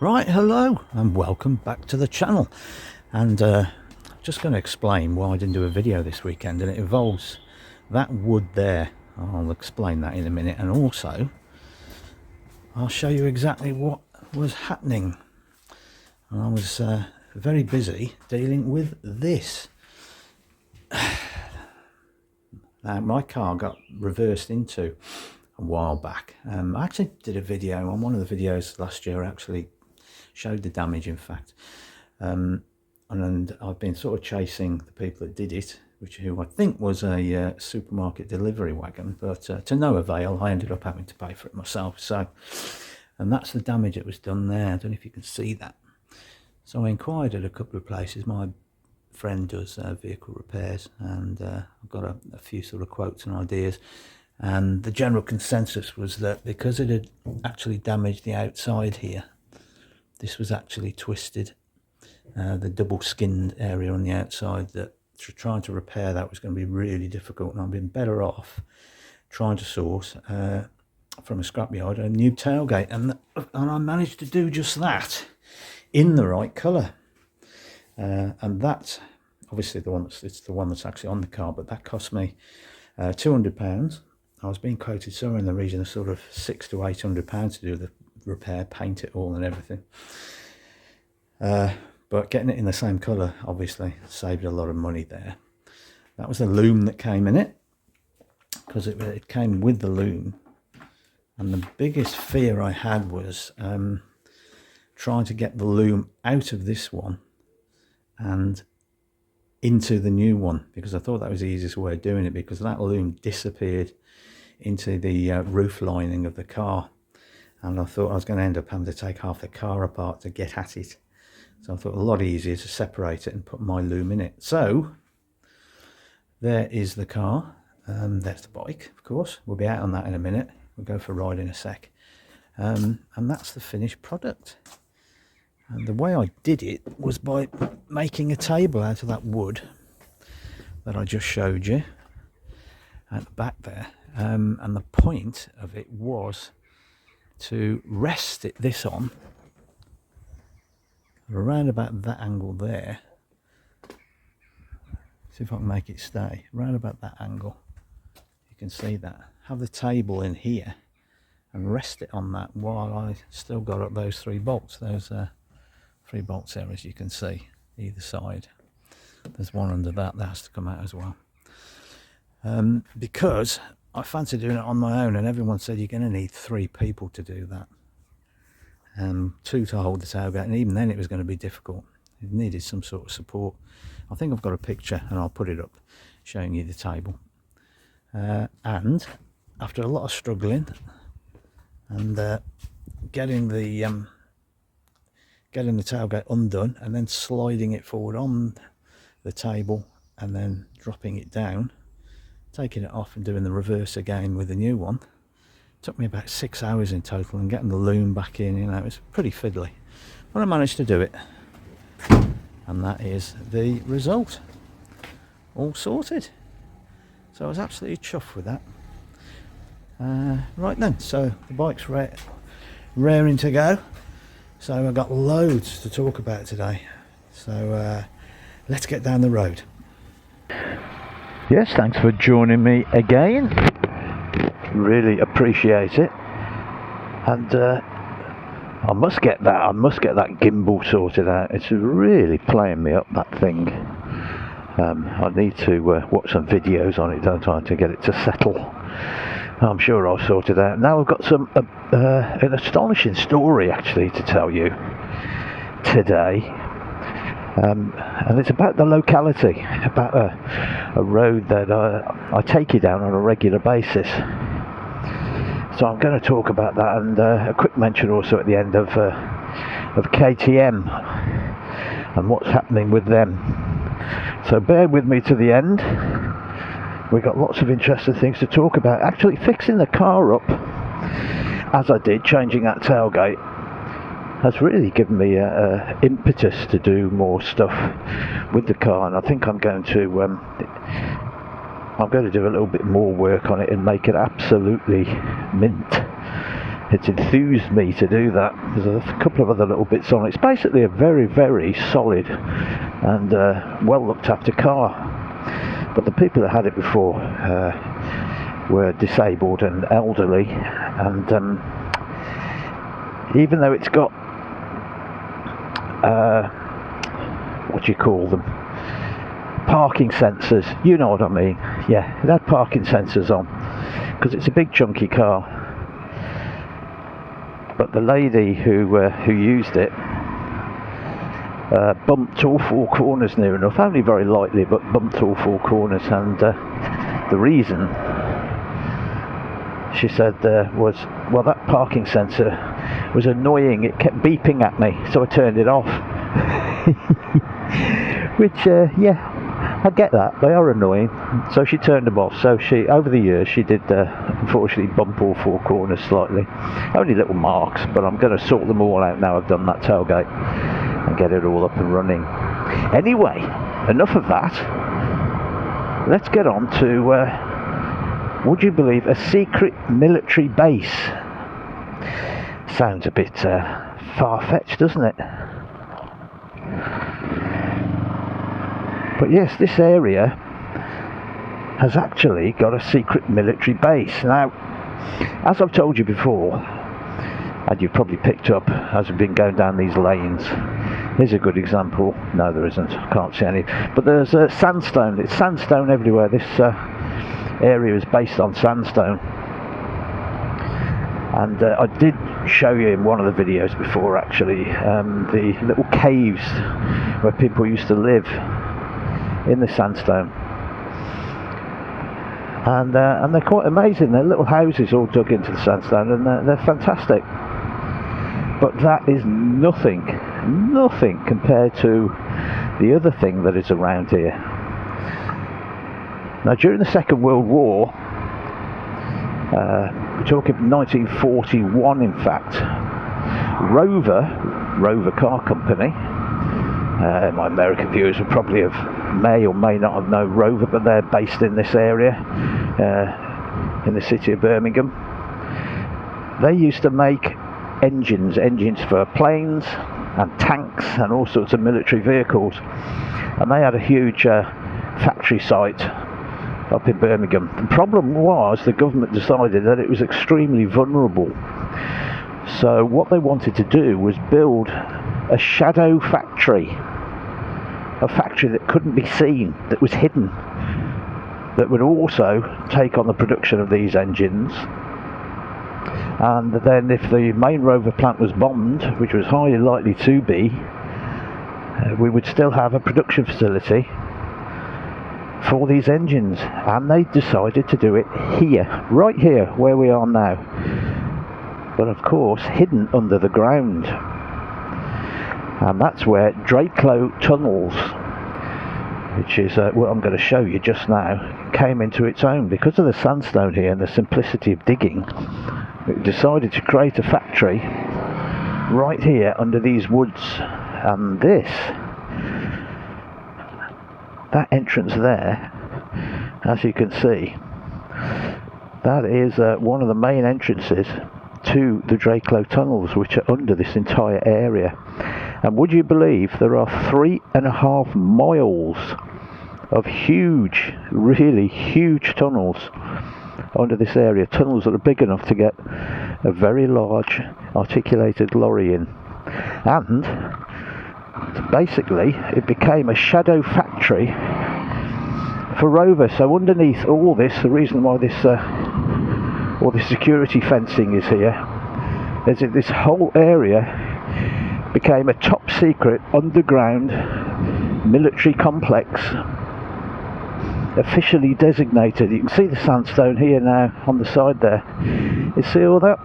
Right, hello and welcome back to the channel. And just going to explain why I didn't do a video this weekend, and it involves that wood there. I'll explain that in a minute, and also I'll show you exactly what was happening. And I was very busy dealing with this. Now, my car got reversed into a while back. I actually did a video on one of the videos last year. I actually showed the damage, in fact, and I've been sort of chasing the people that did it, who I think was a supermarket delivery wagon, but to no avail. I ended up having to pay for it myself. So, and that's the damage that was done there. I don't know if you can see that. So I inquired at a couple of places. My friend does vehicle repairs, and I've got a few sort of quotes and ideas. And the general consensus was that because it had actually damaged the outside here, this was actually twisted, the double skinned area on the outside, that trying to repair that was going to be really difficult, and I've been better off trying to source from a scrapyard a new tailgate, and I managed to do just that in the right colour. And that's obviously it's the one that's actually on the car, but that cost me £200. I was being quoted somewhere in the region of sort of £600 to £800 to do the repair, paint it all and everything. But getting it in the same colour obviously saved a lot of money there. That was the loom that came in it, because it came with the loom. And the biggest fear I had was trying to get the loom out of this one and into the new one, because I thought that was the easiest way of doing it, because that loom disappeared into the roof lining of the car, and I thought I was going to end up having to take half the car apart to get at it. So I thought a lot easier to separate it and put my loom in it. So there is the car, there's the bike, of course. We'll be out on that in a minute. We'll go for a ride in a sec. And that's the finished product. And the way I did it was by making a table out of that wood that I just showed you at the back there. And the point of it was to rest this on around about that angle there. See if I can make it stay around about that angle. You can see that. Have the table in here and rest it on that while I still got up those 3 bolts. Those 3 bolts there, as you can see, either side. There's one under that has to come out as well. Because I fancy doing it on my own, and everyone said you're going to need 3 people to do that. 2 to hold the tailgate, and even then it was going to be difficult. It needed some sort of support. I think I've got a picture, and I'll put it up showing you the table. And after a lot of struggling and getting the tailgate undone, and then sliding it forward on the table, and then dropping it down, taking it off and doing the reverse again with the new one, took me about 6 hours in total, and getting the loom back in, you know, it was pretty fiddly, but I managed to do it, and that is the result, all sorted. So I was absolutely chuffed with that. Right then, so the bike's raring to go, so I've got loads to talk about today, so let's get down the road. Yes, thanks for joining me again, really appreciate it. And I must get that gimbal sorted out. It's really playing me up, that thing. I need to watch some videos on it, don't I, to get it to settle. I'm sure I'll sort it out. Now I've got an astonishing story actually to tell you today, and it's about the locality, about a road that I take you down on a regular basis. So I'm going to talk about that, and a quick mention also at the end of KTM and what's happening with them. So bear with me to the end. We've got lots of interesting things to talk about. Actually, fixing the car up, as I did, changing that tailgate, has really given me impetus to do more stuff with the car, and I think I'm going to do a little bit more work on it and make it absolutely mint. it's enthused me to do that. There's a couple of other little bits on it. It's basically a very, very solid and well looked after car. But the people that had it before were disabled and elderly, and even though it's got what do you call them, parking sensors, you know what I mean, yeah, it had parking sensors on because it's a big chunky car. But the lady who used it bumped all four corners near enough, only very lightly, but bumped all four corners, and the reason, she said, was, well, that parking sensor was annoying, it kept beeping at me, so I turned it off. Which, yeah, I get that, they are annoying, so she turned them off. So she, over the years, she did unfortunately bump all four corners slightly, only little marks, but I'm going to sort them all out now I've done that tailgate and get it all up and running. Anyway, enough of that, let's get on to, would you believe, a secret military base. Sounds a bit far-fetched, doesn't it? But yes, this area has actually got a secret military base. Now, as I've told you before, and you've probably picked up as we've been going down these lanes, here's a good example. No, there isn't, I can't see any, but there's sandstone. It's sandstone everywhere. This area is based on sandstone, and I did show you in one of the videos before, actually, the little caves where people used to live in the sandstone, and they're quite amazing. They're little houses all dug into the sandstone, and they're fantastic. But that is nothing compared to the other thing that is around here. Now, during the Second World War, we're talking 1941, in fact, Rover Car Company. My American viewers will probably may or may not have known Rover, but they're based in this area, in the city of Birmingham. They used to make engines for planes and tanks and all sorts of military vehicles, and they had a huge factory site up in Birmingham. The problem was the government decided that it was extremely vulnerable, so what they wanted to do was build a shadow factory, a factory that couldn't be seen, that was hidden, that would also take on the production of these engines. And then if the main Rover plant was bombed, which was highly likely to be, we would still have a production facility for these engines. And they decided to do it here, right here where we are now, but of course hidden under the ground. And that's where Drakelow Tunnels, which is what I'm going to show you just now, came into its own. Because of the sandstone here and the simplicity of digging, it decided to create a factory right here under these woods. And this, that entrance there, as you can see, that is one of the main entrances to the Drakelow Tunnels, which are under this entire area. And would you believe there are 3.5 miles of huge, really huge tunnels under this area, tunnels that are big enough to get a very large articulated lorry in. And basically it became a shadow factory for Rover. So underneath all this, the reason why this all this security fencing is here is that this whole area became a top secret underground military complex, officially designated. You can see the sandstone here now on the side there. You see all that?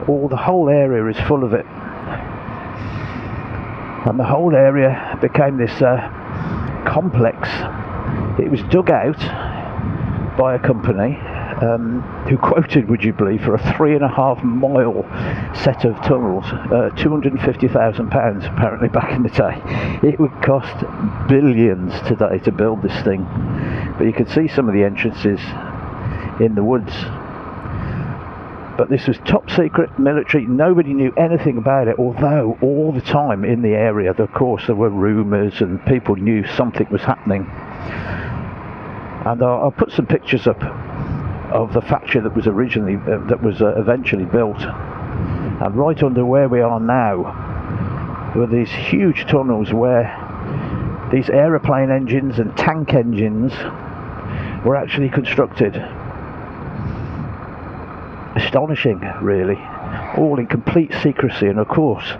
The whole area is full of it. And the whole area became this complex. It was dug out by a company who quoted, would you believe, for a 3.5 mile set of tunnels, £250,000 apparently back in the day. It would cost billions today to build this thing. But you can see some of the entrances in the woods. But this was top secret military. Nobody knew anything about it, although all the time in the area, of course, there were rumours and people knew something was happening. And I'll put some pictures up of the factory that was originally, eventually built. And right under where we are now were these huge tunnels where these aeroplane engines and tank engines were actually constructed. Astonishing, really. All in complete secrecy, and of course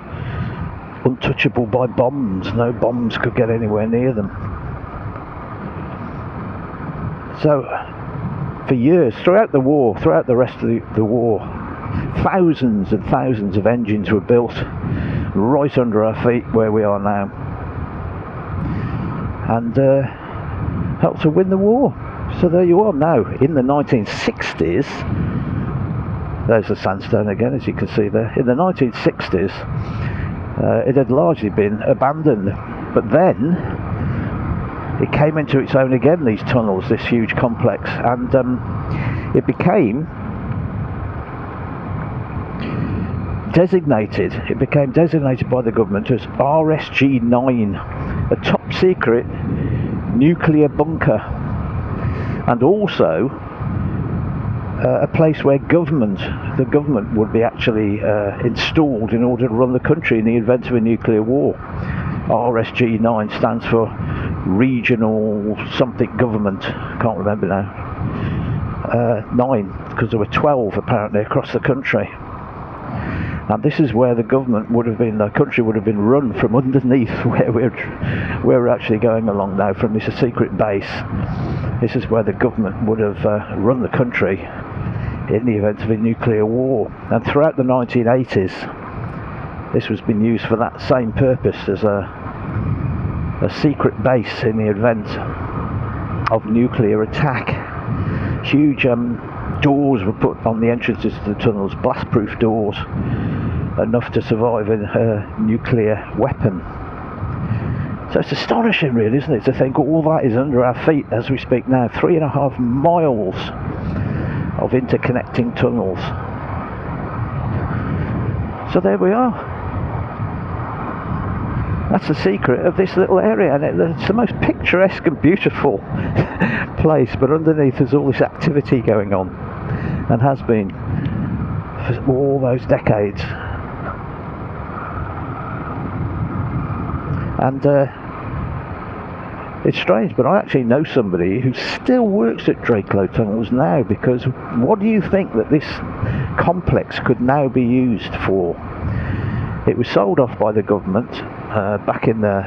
untouchable by bombs. No bombs could get anywhere near them. So for years, throughout the war, throughout the rest of the war, thousands and thousands of engines were built right under our feet where we are now, and helped to win the war. So there you are now. In the 1960s, there's the sandstone again, as you can see there. In the 1960s, it had largely been abandoned, but then it came into its own again, these tunnels, this huge complex, and it became designated by the government as RSG-9, a top secret nuclear bunker, and also a place where the government would be actually installed in order to run the country in the event of a nuclear war. RSG-9 stands for Regional Something Government, can't remember now. 9, because there were 12 apparently across the country. And this is where the country would have been run from underneath where we're actually going along now, from this secret base. This is where the government would have run the country in the event of a nuclear war. And throughout the 1980s, this was being used for that same purpose, as a secret base in the event of nuclear attack. Huge doors were put on the entrances to the tunnels, blast-proof doors, enough to survive a nuclear weapon. So it's astonishing, really, isn't it, to think all that is under our feet as we speak now. 3.5 miles of interconnecting tunnels. So there we are. That's the secret of this little area, and it's the most picturesque and beautiful place, but underneath there's all this activity going on, and has been for all those decades. And it's strange, but I actually know somebody who still works at Drakelow Tunnels now, because what do you think that this complex could now be used for? It was sold off by the government back in the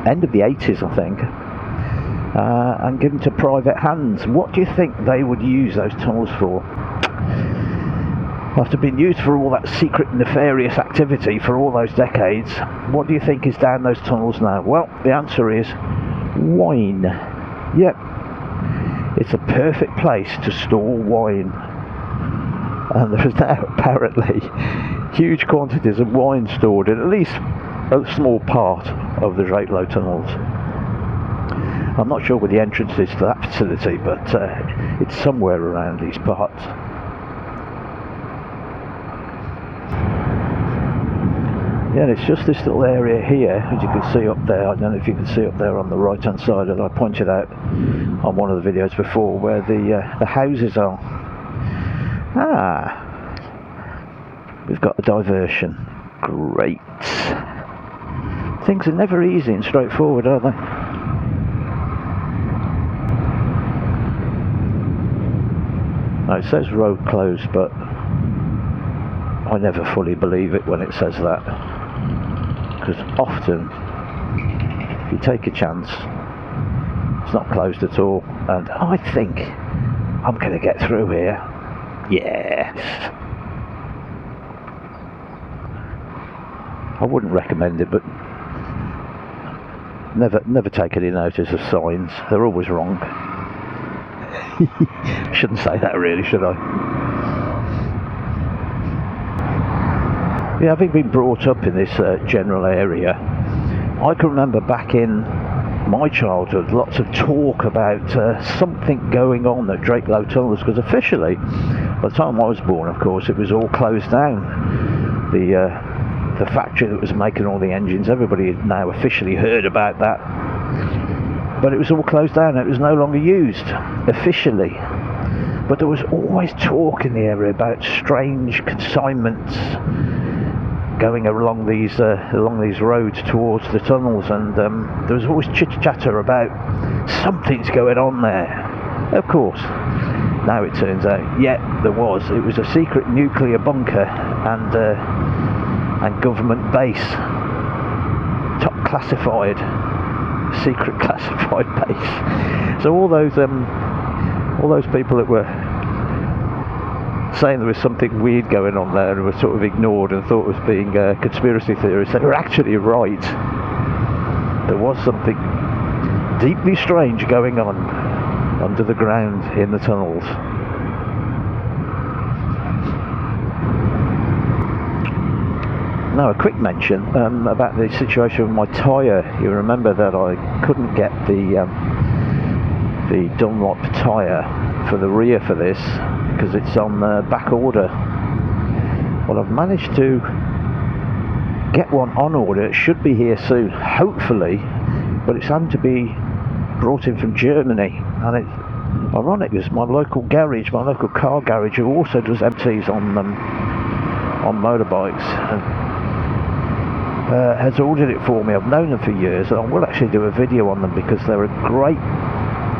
end of the 80s, I think, and given to private hands. What do you think they would use those tunnels for? After being used for all that secret nefarious activity for all those decades, what do you think is down those tunnels now? Well, the answer is wine. Yep, it's a perfect place to store wine. And there is now apparently huge quantities of wine stored in at least a small part of the Drakelow Tunnels. I'm not sure where the entrance is to that facility, but it's somewhere around these parts. Yeah, and it's just this little area here, as you can see up there. I don't know if you can see up there on the right hand side, that I pointed out on one of the videos before, where the houses are. We've got a diversion. Great. Things are never easy and straightforward, are they? Now, it says road closed, but I never fully believe it when it says that, because often if you take a chance, it's not closed at all, and I think I'm going to get through here. Yes. I wouldn't recommend it, but never take any notice of signs. They're always wrong. Shouldn't say that, really, should I? Yeah, having been brought up in this general area, I can remember back in my childhood, lots of talk about something going on at Drakelow Tunnels, because officially, by the time I was born, of course, it was all closed down. The factory that was making all the engines, everybody had now officially heard about that, but it was all closed down. It was no longer used officially, but there was always talk in the area about strange consignments going along these roads towards the tunnels, and there was always chitter chatter about something's going on there. Of course, now it turns out, yeah, there was. It was a secret nuclear bunker and government base, top classified, secret classified base. So all those people that were saying there was something weird going on there and were sort of ignored and thought was being conspiracy theorists, they were actually right. There was something deeply strange going on under the ground in the tunnels. Now, a quick mention about the situation with my tyre. You remember that I couldn't get the Dunlop tyre for the rear for this because it's on back order. Well, I've managed to get one on order. It should be here soon, hopefully, but it's having to be brought in from Germany, and it's ironic because my local garage, my local car garage, who also does MTs on motorbikes, has ordered it for me. I've known them for years, and I will actually do a video on them because they're a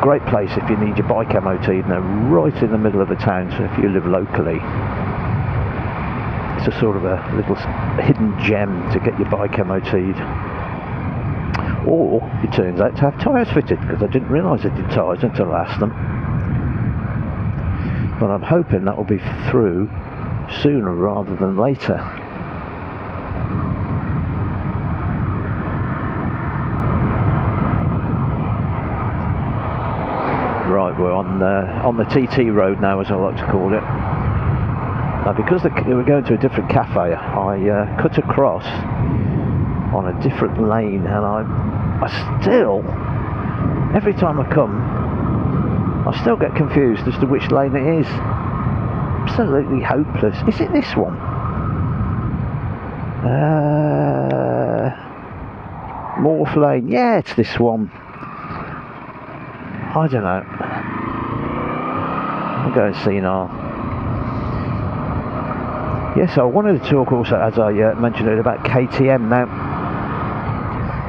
great place if you need your bike MOT, and they're right in the middle of the town, so if you live locally, it's a sort of a little hidden gem to get your bike MOT'd. Or it turns out to have tyres fitted, because I didn't realise it did tyres until I asked them. But I'm hoping that will be through sooner rather than later. Right, we're on the TT road now, as I like to call it. Now, because we were going to a different cafe, I cut across on a different lane, and I still, every time I come, I still get confused as to which lane it is. Absolutely hopeless. Is it this one? Morph Lane. Yeah, it's this one. I don't know. I'm going senile. Yes, I wanted to talk also, as I mentioned earlier, about KTM. Now,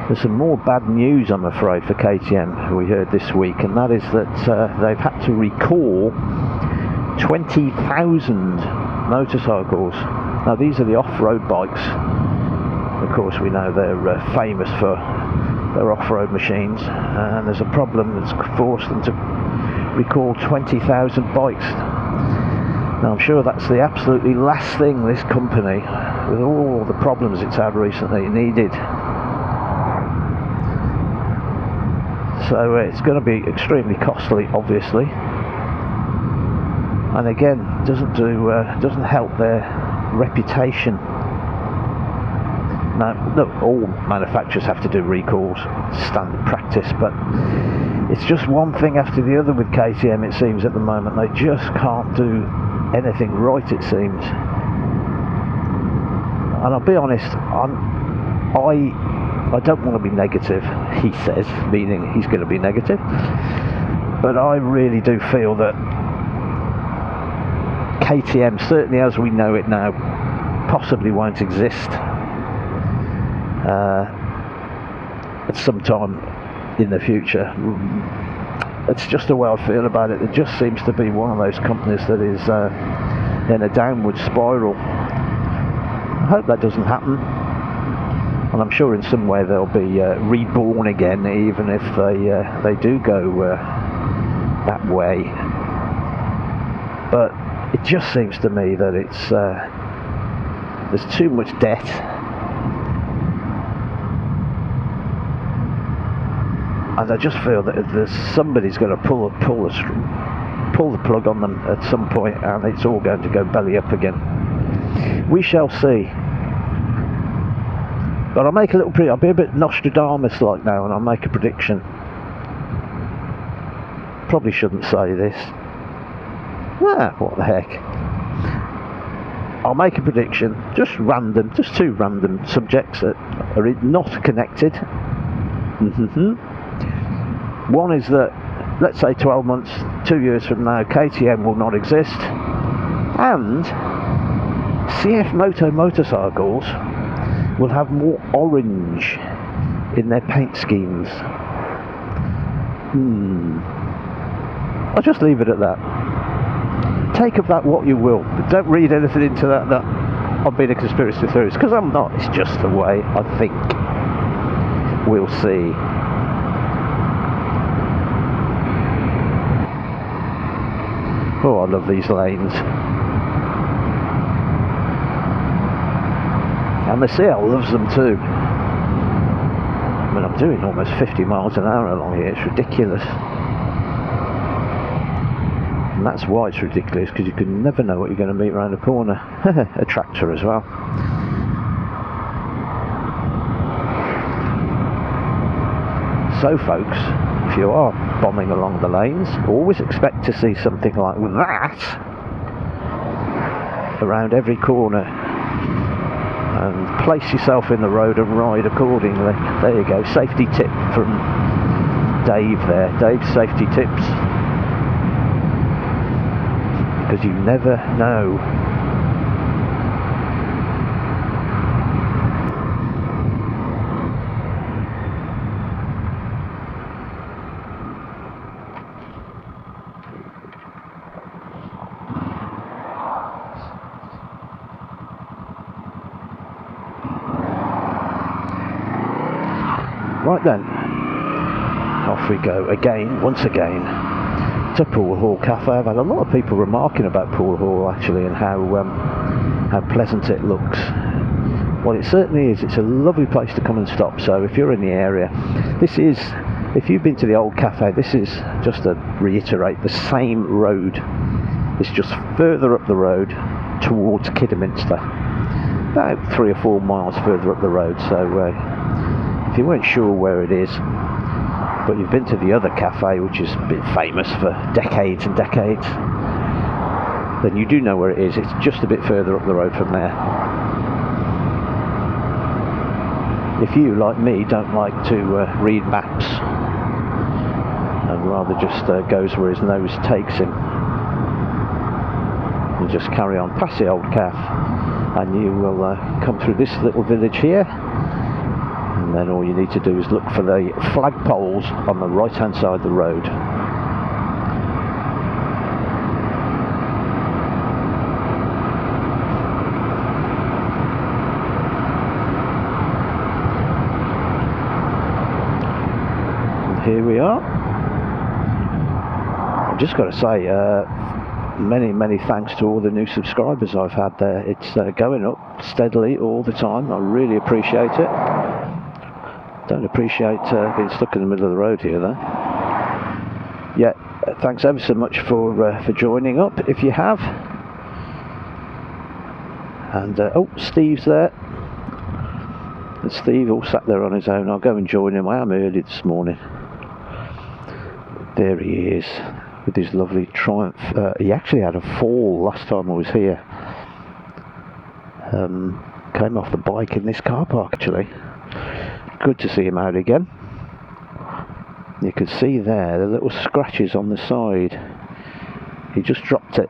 there's some more bad news, I'm afraid, for KTM, we heard this week, and that is that they've had to recall 20,000 motorcycles. Now, these are the off-road bikes. Of course, we know they're famous for their off-road machines, and there's a problem that's forced them to recall 20,000 bikes. Now, I'm sure that's the absolutely last thing this company, with all the problems it's had recently, needed. So it's going to be extremely costly, obviously, and again, doesn't help their reputation. Now, look, all manufacturers have to do recalls, standard practice, but it's just one thing after the other with KTM, it seems, at the moment. They just can't do anything right, it seems. And I'll be honest, I don't want to be negative, he says, meaning he's going to be negative, but I really do feel that KTM, certainly as we know it now, possibly won't exist at some time in the future. It's just the way I feel about it. It just seems to be one of those companies that is in a downward spiral. I hope that doesn't happen, and I'm sure in some way they'll be reborn again, even if they do go that way. But it just seems to me that it's there's too much debt, and I just feel that there's somebody's going to pull the plug on them at some point, and it's all going to go belly up again. We shall see. But I'll make a little I'll be a bit Nostradamus like now, and I'll make a prediction. Probably shouldn't say this. What the heck. I'll make a prediction, just random, just two random subjects that are not connected. One is that, let's say 12 months, 2 years from now, KTM will not exist, and CF Moto motorcycles will have more orange in their paint schemes. I'll just leave it at that. Take of that what you will, but don't read anything into that I'm being a conspiracy theorist, because I'm not. It's just the way I think. We'll see. Oh, I love these lanes. And the CL loves them too. I mean, I'm doing almost 50 miles an hour along here. It's ridiculous. And that's why it's ridiculous, because you can never know what you're going to meet around the corner. A tractor as well. So folks, if you are bombing along the lanes, always expect to see something like that around every corner, and place yourself in the road and ride accordingly. There you go, safety tip from Dave there. Dave's safety tips, because you never know. Right then, off we go again, once again, to Pool Hall Cafe. I've had a lot of people remarking about Pool Hall actually, and how pleasant it looks. Well, it certainly is. It's a lovely place to come and stop. So if you're in the area, this is, if you've been to the old cafe, this is, just to reiterate, the same road. It's just further up the road towards Kidderminster, about 3 or 4 miles further up the road. So if you weren't sure where it is, but you've been to the other cafe, which has been famous for decades and decades, then you do know where it is. It's just a bit further up the road from there. If you, like me, don't like to read maps, and rather just goes where his nose takes him, and just carry on past the old cafe, and you will come through this little village here. And then all you need to do is look for the flagpoles on the right hand side of the road. And here we are. I've just got to say, many thanks to all the new subscribers I've had there. It's going up steadily all the time. I really appreciate it. Don't appreciate being stuck in the middle of the road here though. Yeah, thanks ever so much for joining up, if you have. And oh, Steve's there. And Steve all sat there on his own. I'll go and join him. I am early this morning. There he is, with his lovely Triumph. He actually had a fall last time I was here. Came off the bike in this car park actually. Good to see him out again. You can see there the little scratches on the side. He just dropped it.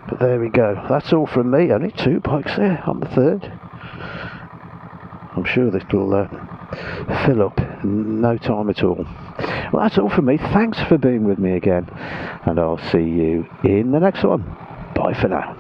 But there we go. That's all from me. Only 2 bikes there. I'm the third. I'm sure this will fill up in no time at all. Well, that's all from me. Thanks for being with me again, and I'll see you in the next one. Bye for now.